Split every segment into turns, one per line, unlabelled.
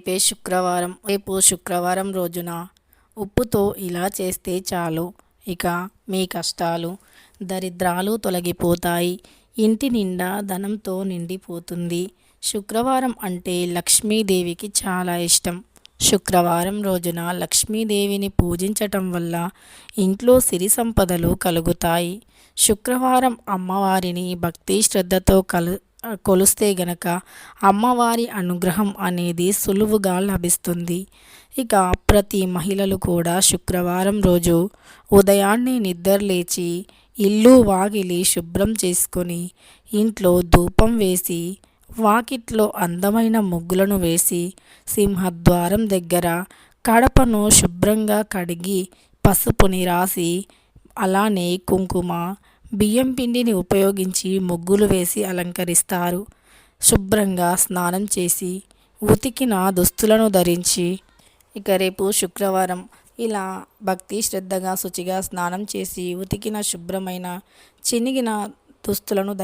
రేపు శుక్రవారం రోజున ఉప్పుతో ఇలా చేస్తే చాలు, ఇక మీ కష్టాలు దరిద్రాలు తొలగిపోతాయి. ఇంటి నిండా ధనంతో నిండిపోతుంది. శుక్రవారం అంటే లక్ష్మీదేవికి చాలా ఇష్టం. శుక్రవారం రోజున లక్ష్మీదేవిని పూజించటం వల్ల ఇంట్లో సిరి సంపదలు కలుగుతాయి. శుక్రవారం అమ్మవారిని భక్తి శ్రద్ధతో కొలిస్తే గనక అమ్మవారి అనుగ్రహం అనేది సులువుగా లభిస్తుంది. ఇక ప్రతి మహిళలు కూడా శుక్రవారం రోజు ఉదయాన్నే నిద్రలేచి ఇల్లు వాకిలి శుభ్రం చేసుకొని ఇంట్లో ధూపం వేసి వాకిట్లో అందమైన ముగ్గులను వేసి సింహద్వారం దగ్గర కడపను శుభ్రంగా కడిగి పసుపుని రాసి అలానే కుంకుమ బియ్యం పిండిని ఉపయోగించి ముగ్గులు వేసి అలంకరిస్తారు. శుభ్రంగా స్నానం చేసి ఉతికిన దుస్తులను ధరించి ఇక రేపు శుక్రవారం ఇలా భక్తి శ్రద్ధగా శుచిగా స్నానం చేసి ఉతికిన శుభ్రమైన చినిగిన దుస్తులను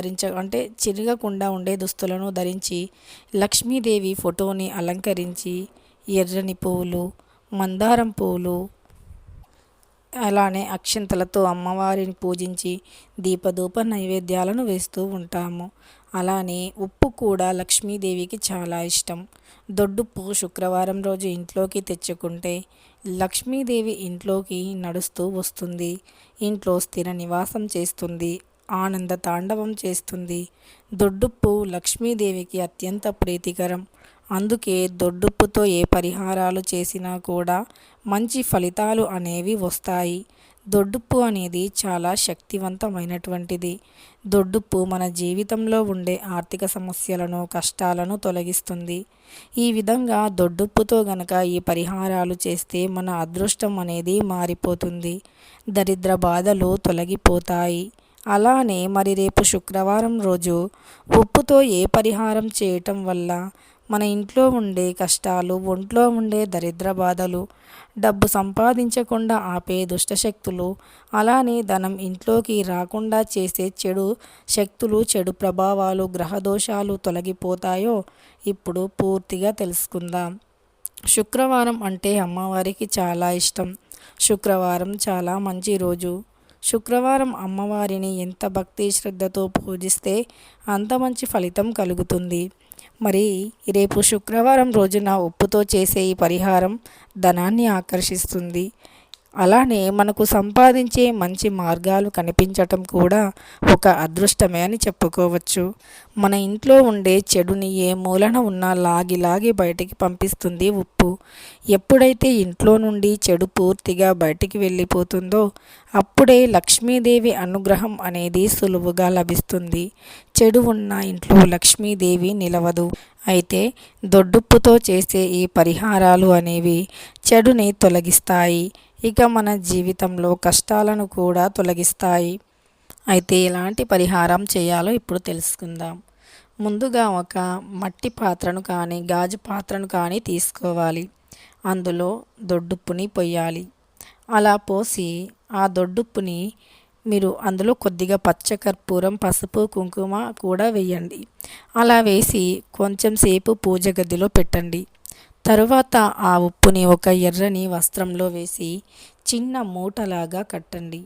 అంటే చిరగకుండా ఉండే దుస్తులను ధరించి లక్ష్మీదేవి ఫోటోని అలంకరించి ఎర్రని పువ్వులు, మందారం పువ్వులు, అలానే అక్షంతలతో అమ్మవారిని పూజించి దీపధూప నైవేద్యాలను వేస్తూ ఉంటాము. అలానే ఉప్పు కూడా లక్ష్మీదేవికి చాలా ఇష్టం. దొడ్డుప్పు శుక్రవారం రోజు ఇంట్లోకి తెచ్చుకుంటే లక్ష్మీదేవి ఇంట్లోకి నడుస్తూ వస్తుంది. ఇంట్లో స్థిర నివాసం చేస్తుంది. ఆనంద తాండవం చేస్తుంది. దొడ్డుప్పు లక్ష్మీదేవికి అత్యంత ప్రీతికరం. అందుకే దొడ్డుప్పుతో ఏ పరిహారాలు చేసినా కూడా మంచి ఫలితాలు అనేవి వస్తాయి. దొడ్డుప్పు అనేది చాలా శక్తివంతమైనటువంటిది. దొడ్డుప్పు మన జీవితంలో ఉండే ఆర్థిక సమస్యలను కష్టాలను తొలగిస్తుంది. ఈ విధంగా దొడ్డుప్పుతో గనక ఈ పరిహారాలు చేస్తే మన అదృష్టం అనేది మారిపోతుంది. దరిద్ర బాధలు తొలగిపోతాయి. అలానే మరి రేపు శుక్రవారం రోజు ఉప్పుతో ఏ పరిహారం చేయటం వల్ల మన ఇంట్లో ఉండే కష్టాలు, ఒంట్లో ఉండే దరిద్ర బాధలు, డబ్బు సంపాదించకుండా ఆపే దుష్టశక్తులు, అలానే ధనం ఇంట్లోకి రాకుండా చేసే చెడు శక్తులు, చెడు ప్రభావాలు, గ్రహదోషాలు తొలగిపోతాయో ఇప్పుడు పూర్తిగా తెలుసుకుందాం. శుక్రవారం అంటే అమ్మవారికి చాలా ఇష్టం. శుక్రవారం చాలా మంచి రోజు. శుక్రవారం అమ్మవారిని ఎంత భక్తి శ్రద్ధతో పూజిస్తే అంత మంచి ఫలితం కలుగుతుంది. మరి రేపు శుక్రవారం రోజున ఉప్పుతో చేసే ఈ పరిహారం ధనాన్ని ఆకర్షిస్తుంది. అలానే మనకు సంపాదించే మంచి మార్గాలు కనిపించటం కూడా ఒక అదృష్టమే అని చెప్పుకోవచ్చు. మన ఇంట్లో ఉండే చెడుని ఏ మూలన ఉన్నా లాగి బయటికి పంపిస్తుంది ఉప్పు. ఎప్పుడైతే ఇంట్లో నుండి చెడు పూర్తిగా బయటికి వెళ్ళిపోతుందో అప్పుడే లక్ష్మీదేవి అనుగ్రహం అనేది సులువుగా లభిస్తుంది. చెడు ఉన్న ఇంట్లో లక్ష్మీదేవి నిలవదు. అయితే దొడ్డుప్పుతో చేసే ఈ పరిహారాలు అనేవి చెడుని తొలగిస్తాయి. ఇక మన జీవితంలో కష్టాలను కూడా తొలగిస్తాయి. అయితే ఎలాంటి పరిహారం చేయాలో ఇప్పుడు తెలుసుకుందాం. ముందుగా ఒక మట్టి పాత్రను కానీ గాజు పాత్రను కానీ తీసుకోవాలి. అందులో దొడ్డుప్పుని పొయ్యాలి. అలా పోసి ఆ దొడ్డుప్పుని మీరు అందులో కొద్దిగా పచ్చకర్పూరం, పసుపు, కుంకుమ కూడా వేయండి. అలా వేసి కొంచెం సేపు పూజ గదిలో పెట్టండి. తరువాత ఆ ఉప్పుని ఒక ఎర్రని వస్త్రంలో వేసి చిన్న మూటలాగా కట్టండి.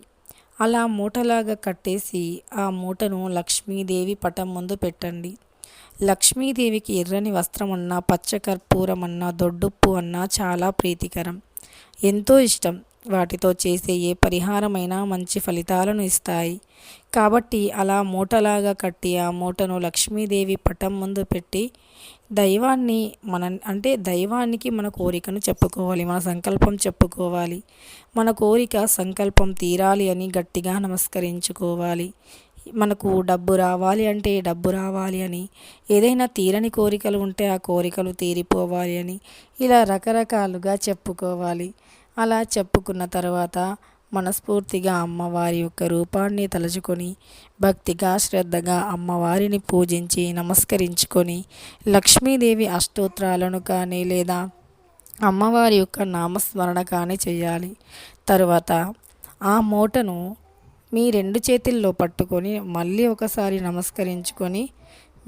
అలా మూటలాగా కట్టేసి ఆ మూటను లక్ష్మీదేవి పటం ముందు పెట్టండి. లక్ష్మీదేవికి ఎర్రని వస్త్రం అన్నా, పచ్చకర్పూరం అన్నా, దొడ్డుప్పు అన్నా చాలా ప్రీతికరం, ఎంతో ఇష్టం. వాటితో చేసే ఏ పరిహారమైనా మంచి ఫలితాలను ఇస్తాయి. కాబట్టి అలా మూటలాగా కట్టి ఆ మూటను లక్ష్మీదేవి పటం ముందు పెట్టి దైవానికి మన కోరికను చెప్పుకోవాలి, మన సంకల్పం చెప్పుకోవాలి. మన కోరిక సంకల్పం తీరాలి అని గట్టిగా నమస్కరించుకోవాలి. మనకు డబ్బు రావాలి అంటే డబ్బు రావాలి అని, ఏదైనా తీరని కోరికలు ఉంటే ఆ కోరికలు తీరిపోవాలి అని ఇలా రకరకాలుగా చెప్పుకోవాలి. అలా చెప్పుకున్న తర్వాత మనస్ఫూర్తిగా అమ్మవారి యొక్క రూపాన్ని తలుచుకొని భక్తిగా శ్రద్ధగా అమ్మవారిని పూజించి నమస్కరించుకొని లక్ష్మీదేవి అష్టోత్తరాలను కానీ లేదా అమ్మవారి యొక్క నామస్మరణ కానీ చేయాలి. తరువాత ఆ మూటను మీ 2 చేతుల్లో పట్టుకొని మళ్ళీ ఒకసారి నమస్కరించుకొని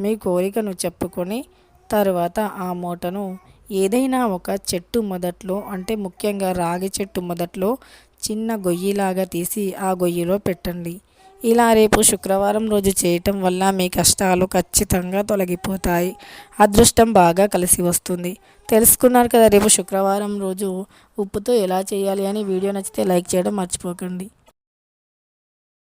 మీ కోరికను చెప్పుకొని తరువాత ఆ మూటను ఏదైనా ఒక చెట్టు మొదట్లో అంటే ముఖ్యంగా రాగి చెట్టు మొదట్లో చిన్న గొయ్యిలాగా తీసి ఆ గొయ్యిలో పెట్టండి. ఇలా రేపు శుక్రవారం రోజు చేయటం వల్ల మీ కష్టాలు ఖచ్చితంగా తొలగిపోతాయి. అదృష్టం బాగా కలిసి వస్తుంది. తెలుసుకున్నారు కదా రేపు శుక్రవారం రోజు ఉప్పుతో ఎలా చేయాలి అని. వీడియో నచ్చితే లైక్ చేయడం మర్చిపోకండి.